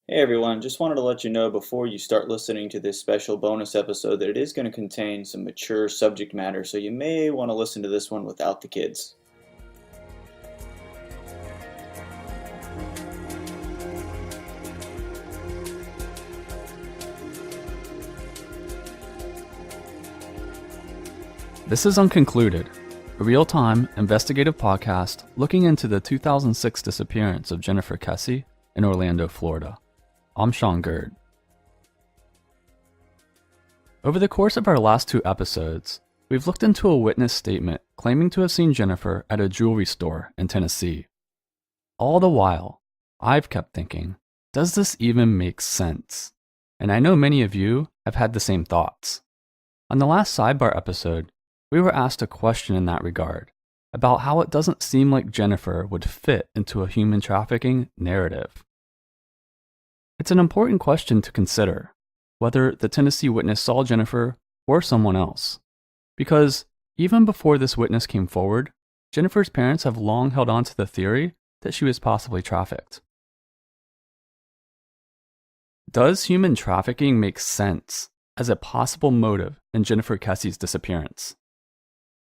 Hey everyone, just wanted to let you know before you start listening to this special bonus episode that it is going to contain some mature subject matter, so you may want to listen to this one without the kids. This is Unconcluded, a real-time investigative podcast looking into the 2006 disappearance of Jennifer Kesse in Orlando, Florida. I'm Sean Gerd. Over the course of our last two episodes, we've looked into a witness statement claiming to have seen Jennifer at a jewelry store in Tennessee. All the while, I've kept thinking, does this even make sense? And I know many of you have had the same thoughts. On the last sidebar episode, we were asked a question in that regard, about how it doesn't seem like Jennifer would fit into a human trafficking narrative. It's an important question to consider, whether the Tennessee witness saw Jennifer or someone else. Because even before this witness came forward, Jennifer's parents have long held on to the theory that she was possibly trafficked. Does human trafficking make sense as a possible motive in Jennifer Kesse's disappearance?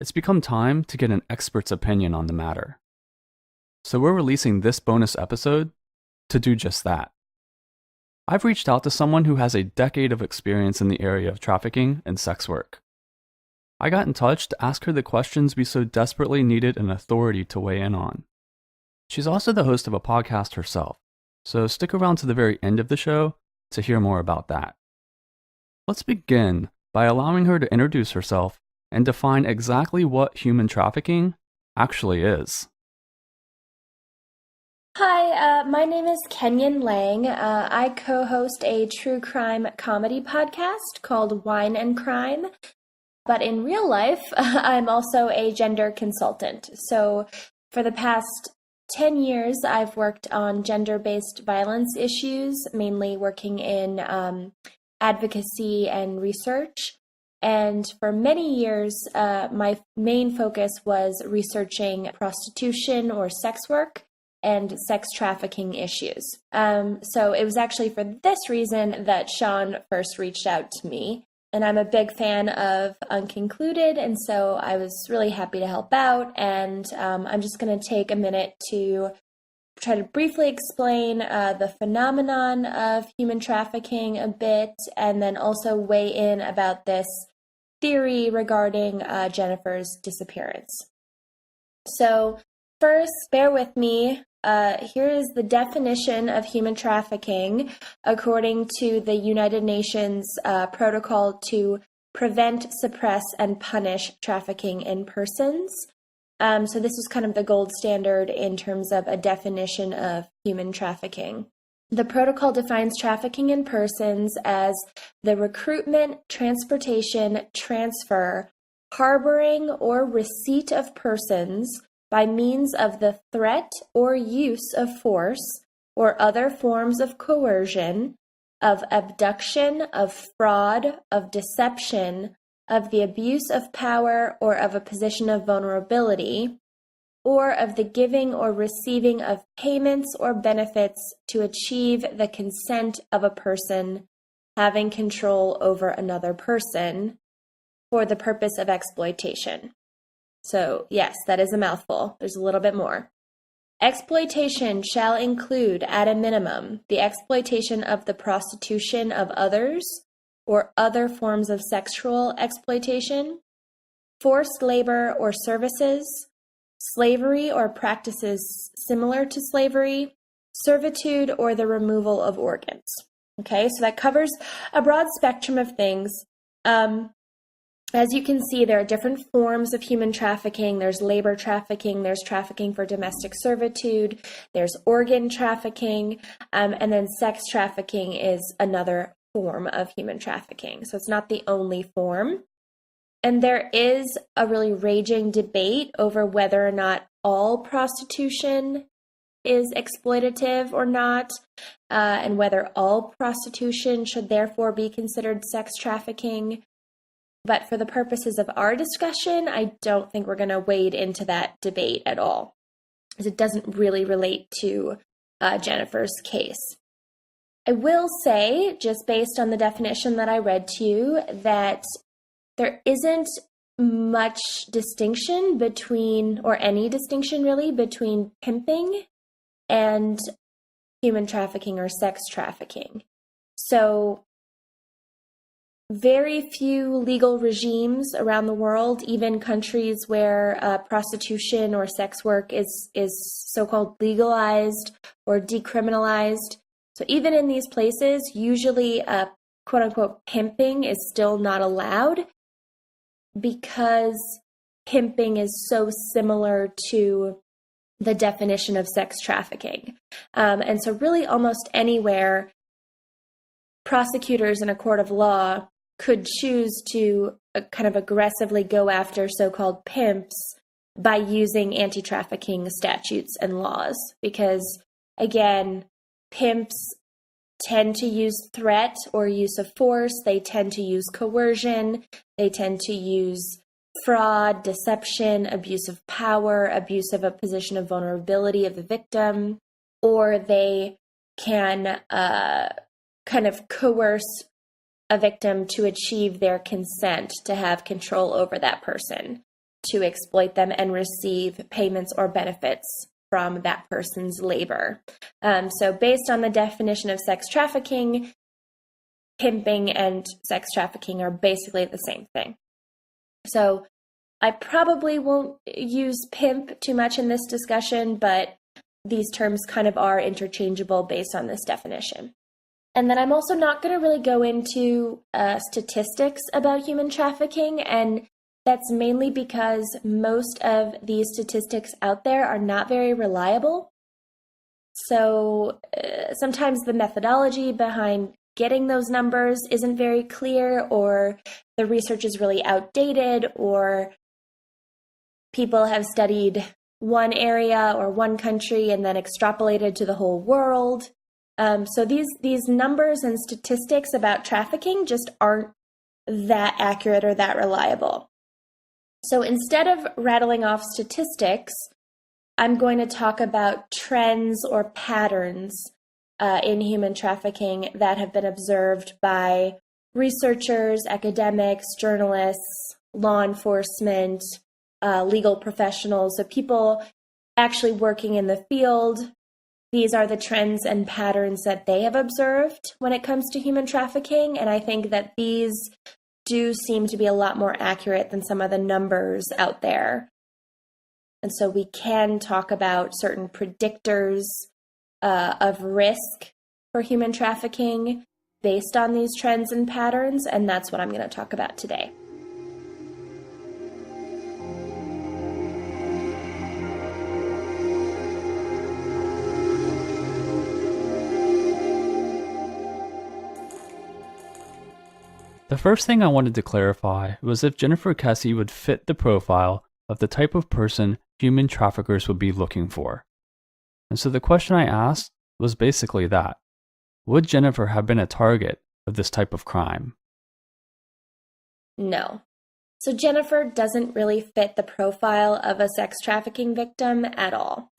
It's become time to get an expert's opinion on the matter. So we're releasing this bonus episode to do just that. I've reached out to someone who has a decade of experience in the area of trafficking and sex work. I got in touch to ask her the questions we so desperately needed an authority to weigh in on. She's also the host of a podcast herself, so stick around to the very end of the show to hear more about that. Let's begin by allowing her to introduce herself and define exactly what human trafficking actually is. Hi, my name is Kenyon Laing. I co-host a true crime comedy podcast called Wine and Crime. But in real life, I'm also a gender consultant. So for the past 10 years, I've worked on gender-based violence issues, mainly working in advocacy and research. And for many years, my main focus was researching prostitution or sex work and sex trafficking issues. So it was actually for this reason that Sean first reached out to me. And I'm a big fan of Unconcluded, and so I was really happy to help out. And I'm just going to take a minute to try to briefly explain the phenomenon of human trafficking a bit, and then also weigh in about this theory regarding Jennifer's disappearance. So first, bear with me. Here is the definition of human trafficking according to the United Nations Protocol to Prevent, Suppress, and Punish Trafficking in Persons. So this is kind of the gold standard in terms of a definition of human trafficking. The protocol defines trafficking in persons as the recruitment, transportation, transfer, harboring, or receipt of persons by means of the threat or use of force or other forms of coercion, of abduction, of fraud, of deception, of the abuse of power or of a position of vulnerability, or of the giving or receiving of payments or benefits to achieve the consent of a person having control over another person for the purpose of exploitation. So, yes, that is a mouthful. There's a little bit more. Exploitation shall include, at a minimum, the exploitation of the prostitution of others or other forms of sexual exploitation, forced labor or services, slavery or practices similar to slavery, servitude, or the removal of organs. Okay, so that covers a broad spectrum of things. As you can see, there are different forms of human trafficking. There's labor trafficking, there's trafficking for domestic servitude, there's organ trafficking, and then sex trafficking is another form of human trafficking. So it's not the only form. And there is a really raging debate over whether or not all prostitution is exploitative or not, and whether all prostitution should therefore be considered sex trafficking. But for the purposes of our discussion, I don't think we're going to wade into that debate at all, because it doesn't really relate to Jennifer's case. I will say, just based on the definition that I read to you, that there isn't much distinction between, or any distinction really, between pimping and human trafficking or sex trafficking. So very few legal regimes around the world, even countries where prostitution or sex work is so-called legalized or decriminalized. So even in these places, usually quote-unquote pimping is still not allowed because pimping is so similar to the definition of sex trafficking. And so really almost anywhere, prosecutors in a court of law could choose to kind of aggressively go after so-called pimps by using anti-trafficking statutes and laws. Because, again, pimps tend to use threat or use of force. They tend to use coercion. They tend to use fraud, deception, abuse of power, abuse of a position of vulnerability of the victim, or they can kind of coerce a victim to achieve their consent to have control over that person, to exploit them and receive payments or benefits from that person's labor. So based on the definition of sex trafficking, pimping and sex trafficking are basically the same thing. So I probably won't use pimp too much in this discussion, but these terms kind of are interchangeable based on this definition. And then I'm also not going to really go into statistics about human trafficking, and that's mainly because most of these statistics out there are not very reliable. So sometimes the methodology behind getting those numbers isn't very clear, or the research is really outdated, or people have studied one area or one country and then extrapolated to the whole world. So these numbers and statistics about trafficking just aren't that accurate or that reliable. So instead of rattling off statistics, I'm going to talk about trends or patterns in human trafficking that have been observed by researchers, academics, journalists, law enforcement, legal professionals, so people actually working in the field. These are the trends and patterns that they have observed when it comes to human trafficking, and I think that these do seem to be a lot more accurate than some of the numbers out there. And so we can talk about certain predictors of risk for human trafficking based on these trends and patterns, and that's what I'm going to talk about today. The first thing I wanted to clarify was if Jennifer Kesse would fit the profile of the type of person human traffickers would be looking for. And so the question I asked was basically that. Would Jennifer have been a target of this type of crime? No. So Jennifer doesn't really fit the profile of a sex trafficking victim at all.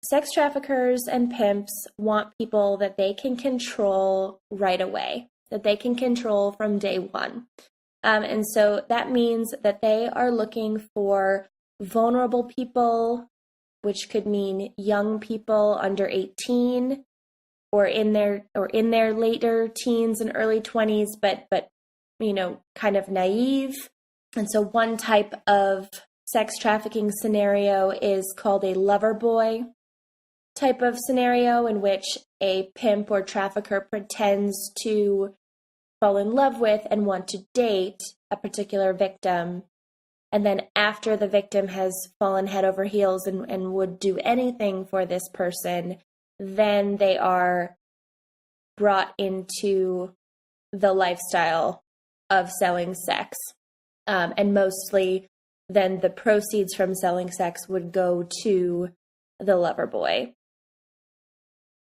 Sex traffickers and pimps want people that they can control right away, that they can control from day one. And so that means that they are looking for vulnerable people, which could mean young people under 18 or in their later teens and early 20s, but kind of naive. And so one type of sex trafficking scenario is called a lover boy type of scenario, in which a pimp or trafficker pretends to fall in love with and want to date a particular victim. And then after the victim has fallen head over heels and would do anything for this person, then they are brought into the lifestyle of selling sex. And mostly then the proceeds from selling sex would go to the lover boy.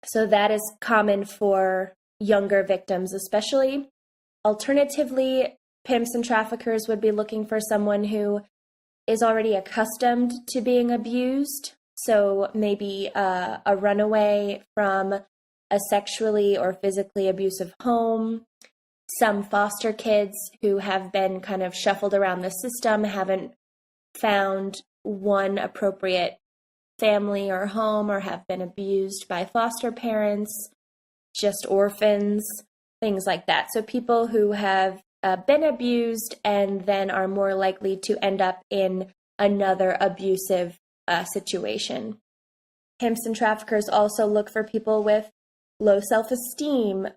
So that is common for younger victims especially. Alternatively, pimps and traffickers would be looking for someone who is already accustomed to being abused. So maybe a runaway from a sexually or physically abusive home. Some foster kids who have been kind of shuffled around the system, haven't found one appropriate family or home, or have been abused by foster parents, just orphans, things like that. So people who have been abused and then are more likely to end up in another abusive situation. Pimps and traffickers also look for people with low self-esteem,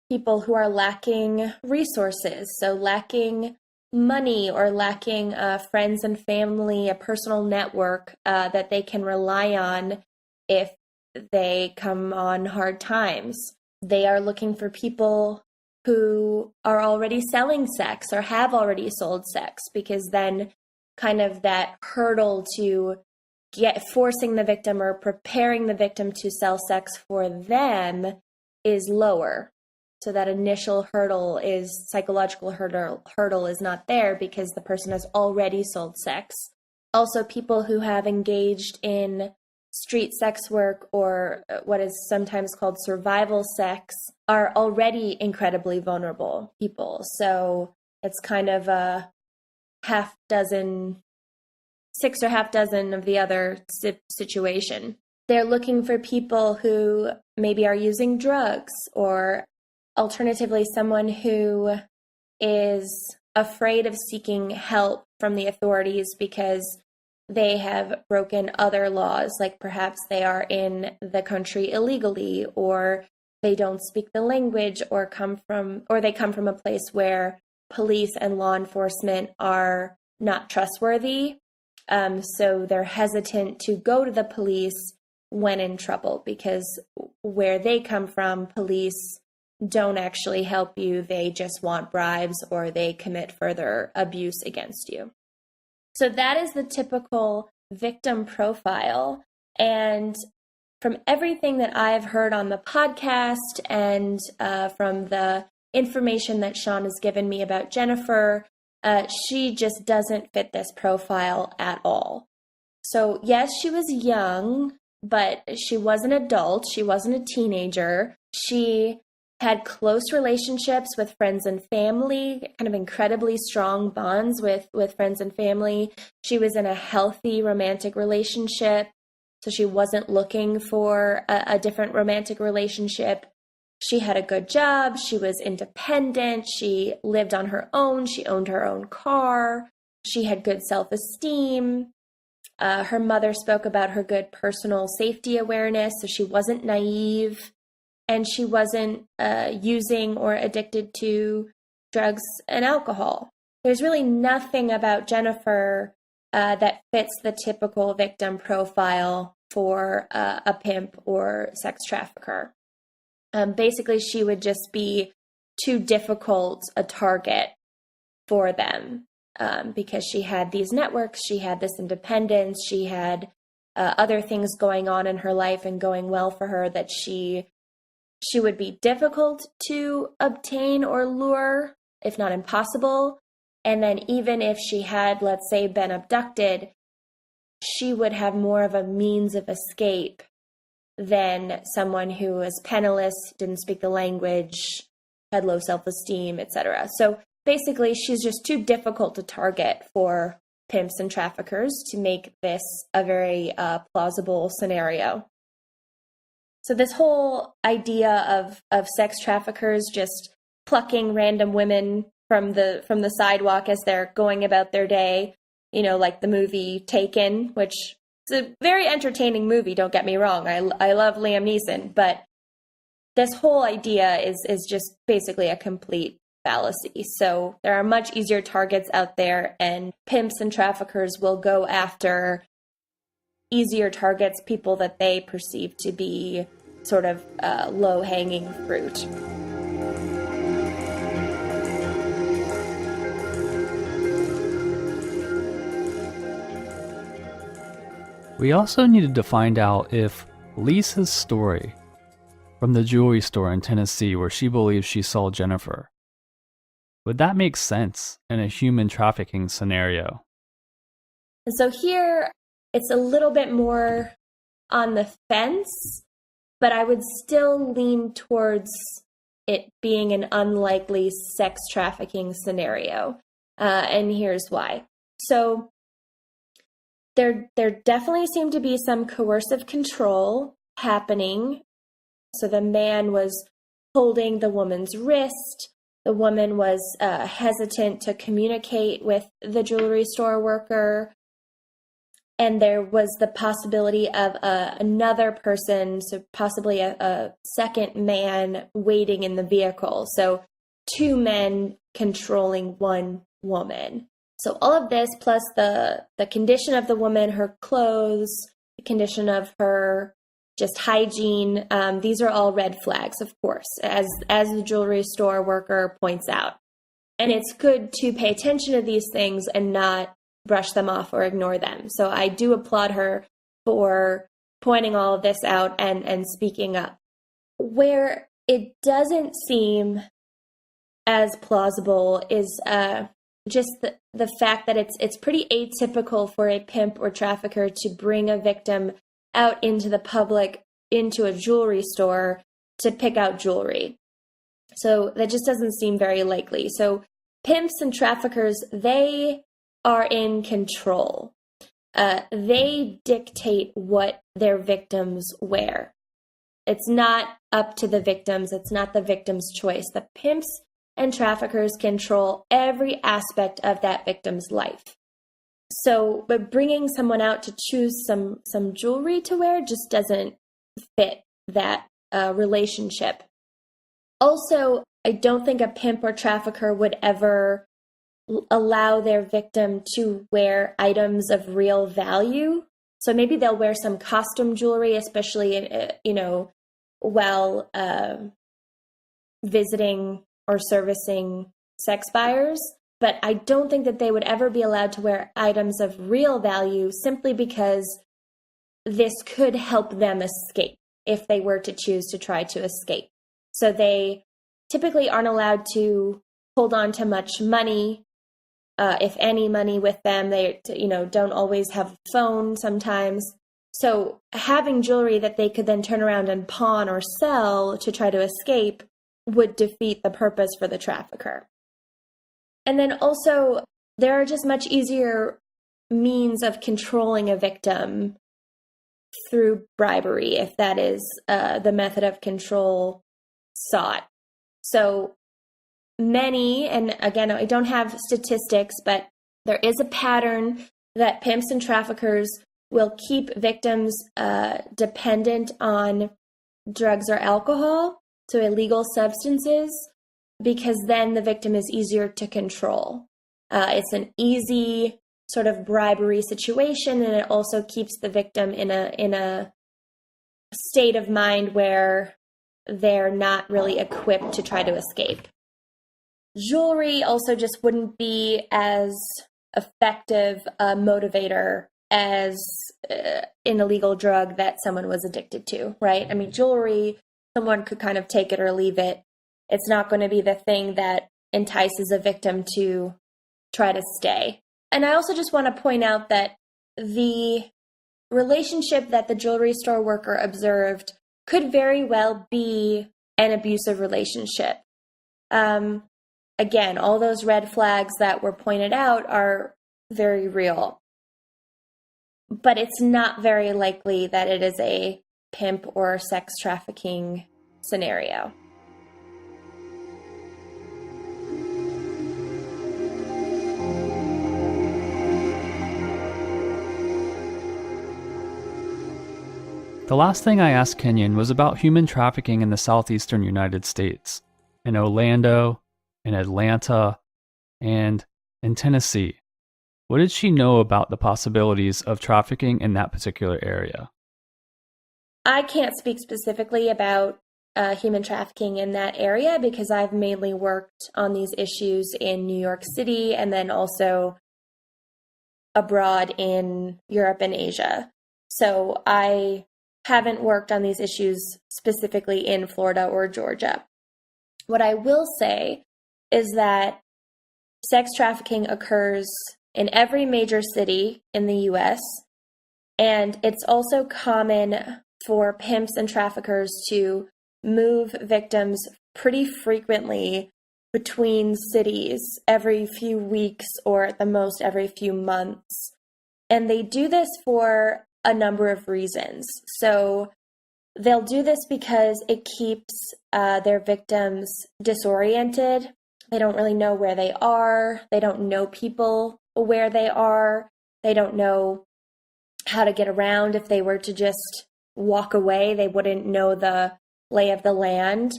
people who are lacking resources, so lacking money or lacking friends and family, a personal network that they can rely on if they come on hard times. They are looking for people who are already selling sex or have already sold sex, because then kind of that hurdle to forcing the victim or preparing the victim to sell sex for them is lower. So that initial psychological hurdle is not there because the person has already sold sex. Also, people who have engaged in street sex work, or what is sometimes called survival sex, are already incredibly vulnerable people. So it's kind of a six or half dozen of the other situation. They're looking for people who maybe are using drugs, or alternatively, someone who is afraid of seeking help from the authorities because they have broken other laws, like perhaps they are in the country illegally, or they don't speak the language, or they come from a place where police and law enforcement are not trustworthy. So they're hesitant to go to the police when in trouble, because where they come from, police don't actually help you. They just want bribes, or they commit further abuse against you. So that is the typical victim profile. And from everything that I've heard on the podcast and from the information that Sean has given me about Jennifer, she just doesn't fit this profile at all. So yes, she was young, but she was an adult. She wasn't a teenager. She had close relationships with friends and family, kind of incredibly strong bonds with friends and family. She was in a healthy romantic relationship, so she wasn't looking for a different romantic relationship. She had a good job. She was independent. She lived on her own. She owned her own car. She had good self-esteem. Her mother spoke about her good personal safety awareness, so she wasn't naive. And she wasn't using or addicted to drugs and alcohol. There's really nothing about Jennifer that fits the typical victim profile for a pimp or sex trafficker. Basically, she would just be too difficult a target for them because she had these networks, she had this independence, she had other things going on in her life and going well for her that she would be difficult to obtain or lure, if not impossible. And then even if she had, let's say, been abducted, she would have more of a means of escape than someone who was penniless, didn't speak the language, had low self-esteem, etc. So basically, she's just too difficult to target for pimps and traffickers to make this a very plausible scenario. So this whole idea of sex traffickers just plucking random women from the sidewalk as they're going about their day, like the movie Taken, which is a very entertaining movie, don't get me wrong. I love Liam Neeson, but this whole idea is just basically a complete fallacy. So there are much easier targets out there, and pimps and traffickers will go after easier targets, people that they perceive to be sort of low-hanging fruit. We also needed to find out if Lisa's story from the jewelry store in Tennessee where she believes she saw Jennifer, would that make sense in a human trafficking scenario? And so here, it's a little bit more on the fence, but I would still lean towards it being an unlikely sex trafficking scenario. And here's why. So there definitely seemed to be some coercive control happening. So the man was holding the woman's wrist. The woman was hesitant to communicate with the jewelry store worker. And there was the possibility of another person, so possibly a second man waiting in the vehicle. So two men controlling one woman. So all of this, plus the condition of the woman, her clothes, the condition of her just hygiene, these are all red flags, of course, as the jewelry store worker points out. And it's good to pay attention to these things and not brush them off or ignore them. So I do applaud her for pointing all of this out and speaking up. Where it doesn't seem as plausible is just the fact that it's pretty atypical for a pimp or trafficker to bring a victim out into the public, into a jewelry store to pick out jewelry. So that just doesn't seem very likely. So pimps and traffickers, they are in control. They dictate what their victims wear. It's not up to the victims. It's not the victim's choice. The pimps and traffickers control every aspect of that victim's life. So, but bringing someone out to choose some jewelry to wear just doesn't fit that relationship. Also, I don't think a pimp or trafficker would ever allow their victim to wear items of real value. So maybe they'll wear some costume jewelry, especially, while visiting or servicing sex buyers. But I don't think that they would ever be allowed to wear items of real value simply because this could help them escape if they were to choose to try to escape. So they typically aren't allowed to hold on to much money, if any money with them. They, don't always have a phone sometimes. So having jewelry that they could then turn around and pawn or sell to try to escape would defeat the purpose for the trafficker. And then also, there are just much easier means of controlling a victim through bribery, if that is the method of control sought. So many, and again, I don't have statistics, but there is a pattern that pimps and traffickers will keep victims dependent on drugs or alcohol, so illegal substances, because then the victim is easier to control. It's an easy sort of bribery situation, and it also keeps the victim in a state of mind where they're not really equipped to try to escape. Jewelry also just wouldn't be as effective a motivator as an illegal drug that someone was addicted to, right? I mean, jewelry, someone could kind of take it or leave it. It's not going to be the thing that entices a victim to try to stay. And I also just want to point out that the relationship that the jewelry store worker observed could very well be an abusive relationship. Again, all those red flags that were pointed out are very real. But it's not very likely that it is a pimp or sex trafficking scenario. The last thing I asked Kenyon was about human trafficking in the southeastern United States, in Orlando, in Atlanta, and in Tennessee. What did she know about the possibilities of trafficking in that particular area? I can't speak specifically about human trafficking in that area because I've mainly worked on these issues in New York City and then also abroad in Europe and Asia. So I haven't worked on these issues specifically in Florida or Georgia. What I will say is that sex trafficking occurs in every major city in the U.S., and it's also common for pimps and traffickers to move victims pretty frequently between cities every few weeks or at the most every few months. And they do this for a number of reasons. So they'll do this because it keeps their victims disoriented. They don't really know where they are. They don't know people where they are. They don't know how to get around. If they were to just walk away, they wouldn't know the lay of the land.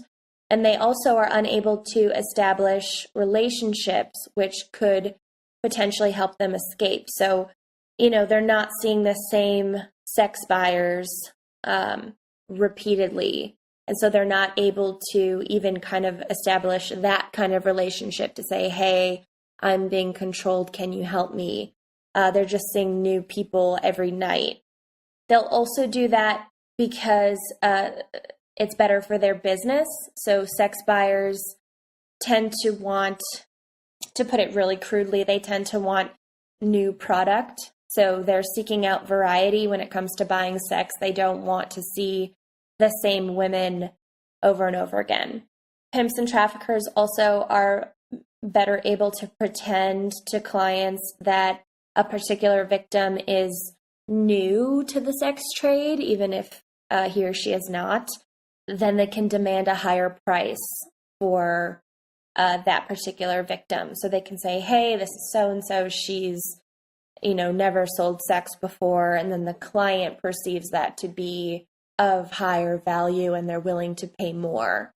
And they also are unable to establish relationships, which could potentially help them escape. So, they're not seeing the same sex buyers repeatedly. And so they're not able to even kind of establish that kind of relationship to say, hey, I'm being controlled. Can you help me? They're just seeing new people every night. They'll also do that because it's better for their business. So sex buyers tend to want, to put it really crudely, they tend to want new product. So they're seeking out variety when it comes to buying sex. They don't want to see the same women over and over again. Pimps and traffickers also are better able to pretend to clients that a particular victim is new to the sex trade, even if he or she is not. Then they can demand a higher price for that particular victim. So they can say, hey, this is so-and-so, she's, never sold sex before. And then the client perceives that to be of higher value and they're willing to pay more.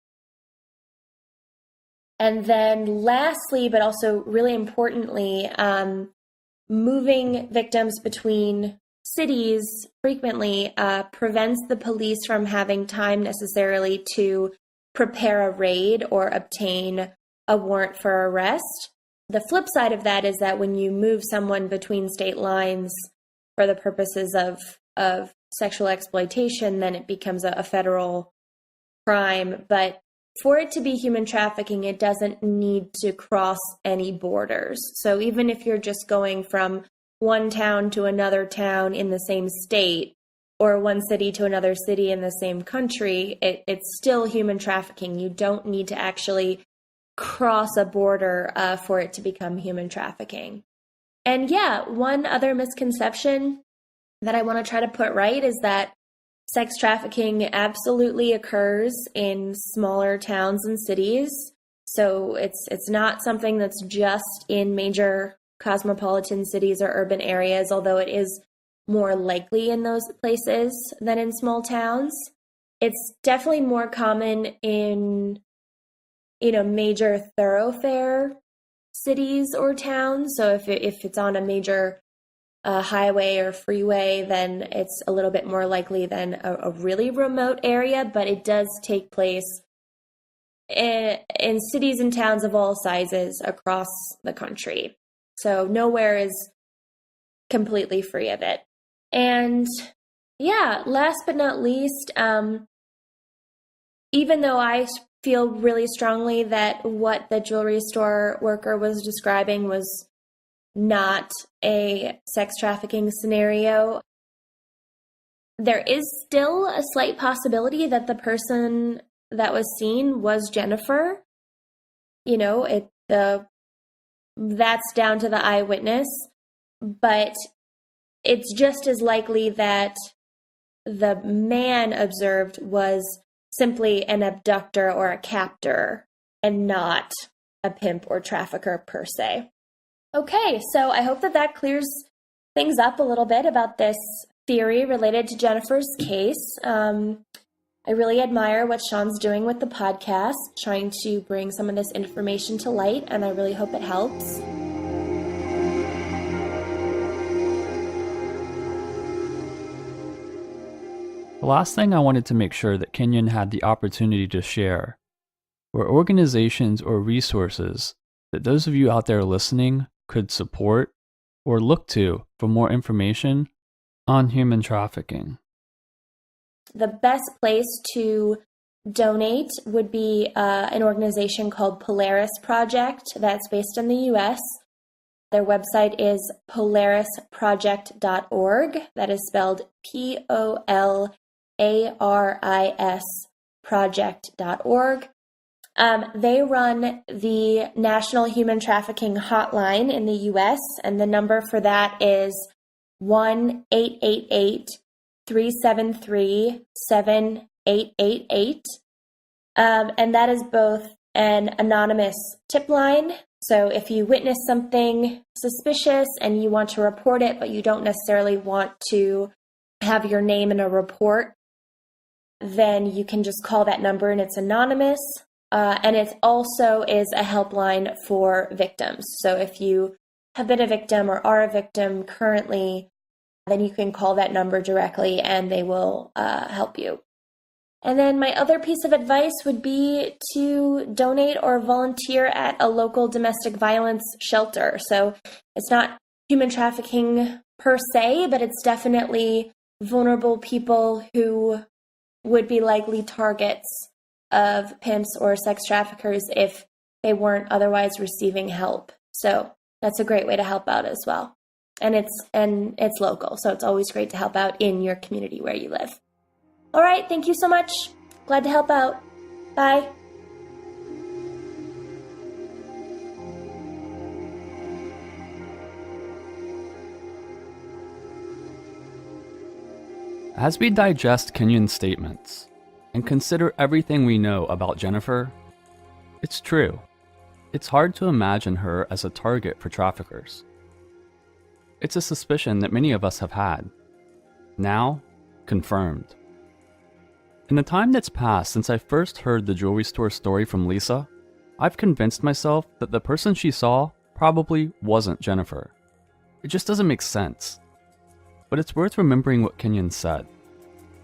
And then lastly, but also really importantly, moving victims between cities frequently prevents the police from having time necessarily to prepare a raid or obtain a warrant for arrest. The flip side of that is that when you move someone between state lines for the purposes of sexual exploitation, then it becomes a federal crime. But for it to be human trafficking, it doesn't need to cross any borders. So even if you're just going from one town to another town in the same state, or one city to another city in the same country, it's still human trafficking. You don't need to actually cross a border for it to become human trafficking. And yeah, one other misconception that I want to try to put right is that sex trafficking absolutely occurs in smaller towns and cities. So it's not something that's just in major cosmopolitan cities or urban areas, although it is more likely in those places than in small towns. It's definitely more common in, major thoroughfare cities or towns. So if it's on a major highway or freeway, then it's a little bit more likely than a really remote area, but it does take place in cities and towns of all sizes across the country. So nowhere is completely free of it. And yeah, last but not least, even though I feel really strongly that what the jewelry store worker was describing was not a sex trafficking scenario, there is still a slight possibility that the person that was seen was Jennifer. That's down to the eyewitness, but it's just as likely that the man observed was simply an abductor or a captor and not a pimp or trafficker per se. Okay, so I hope that clears things up a little bit about this theory related to Jennifer's case. I really admire what Sean's doing with the podcast, trying to bring some of this information to light, and I really hope it helps. The last thing I wanted to make sure that Kenyon had the opportunity to share were organizations or resources that those of you out there listening could support or look to for more information on human trafficking. The best place to donate would be an organization called Polaris Project that's based in the US. Their website is polarisproject.org. That is spelled POLARISPROJECT.org. arisproject.org. They run the National Human Trafficking Hotline in the U.S., and the number for that is 1-888-373-7888. And that is both an anonymous tip line. So if you witness something suspicious and you want to report it, but you don't necessarily want to have your name in a report, then you can just call that number and it's anonymous. And it also is a helpline for victims. So if you have been a victim or are a victim currently, then you can call that number directly and they will help you. And then my other piece of advice would be to donate or volunteer at a local domestic violence shelter. So it's not human trafficking per se, but it's definitely vulnerable people who would be likely targets of pimps or sex traffickers if they weren't otherwise receiving help. So that's a great way to help out as well. And it's local, so it's always great to help out in your community where you live. All right, thank you so much. Glad to help out. Bye. As we digest Kenyon's statements and consider everything we know about Jennifer, it's true. It's hard to imagine her as a target for traffickers. It's a suspicion that many of us have had. Now, confirmed. In the time that's passed since I first heard the jewelry store story from Lisa, I've convinced myself that the person she saw probably wasn't Jennifer. It just doesn't make sense. But it's worth remembering what Kenyon said.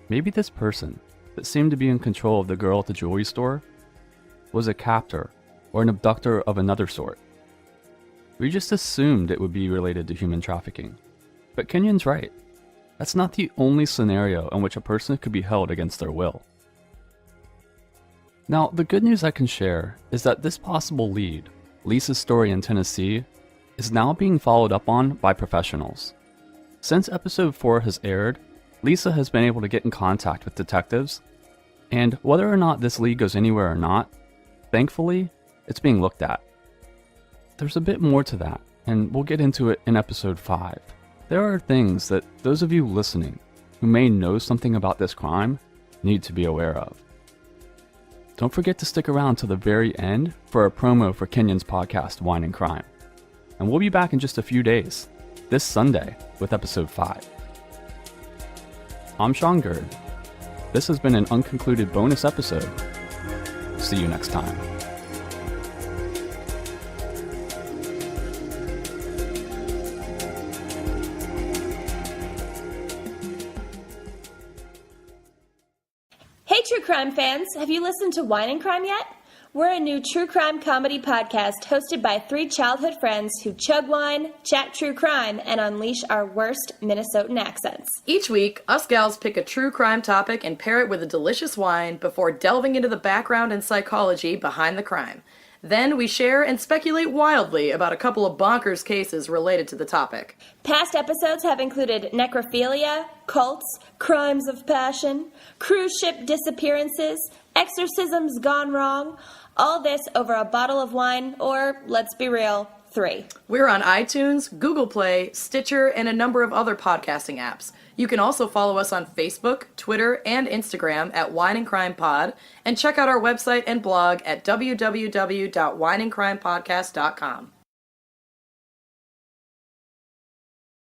Maybe this person that seemed to be in control of the girl at the jewelry store was a captor or an abductor of another sort. We just assumed it would be related to human trafficking. But Kenyon's right. That's not the only scenario in which a person could be held against their will. Now, the good news I can share is that this possible lead, Lisa's story in Tennessee, is now being followed up on by professionals. Since episode 4 has aired, Lisa has been able to get in contact with detectives, and whether or not this lead goes anywhere or not, thankfully, it's being looked at. There's a bit more to that, and we'll get into it in episode 5. There are things that those of you listening who may know something about this crime need to be aware of. Don't forget to stick around till the very end for a promo for Kenyon's podcast, Wine and Crime. And we'll be back in just a few days, this Sunday, with episode 5. I'm Sean Gerd. This has been an unconcluded bonus episode. See you next time. Hey, true crime fans, have you listened to Wine and Crime yet? We're a new true crime comedy podcast hosted by 3 childhood friends who chug wine, chat true crime, and unleash our worst Minnesotan accents. Each week, us gals pick a true crime topic and pair it with a delicious wine before delving into the background and psychology behind the crime. Then we share and speculate wildly about a couple of bonkers cases related to the topic. Past episodes have included necrophilia, cults, crimes of passion, cruise ship disappearances, exorcisms gone wrong, all this over a bottle of wine, or, let's be real, 3. We're on iTunes, Google Play, Stitcher, and a number of other podcasting apps. You can also follow us on Facebook, Twitter, and Instagram at Wine and Crime Pod, and check out our website and blog at www.wineandcrimepodcast.com.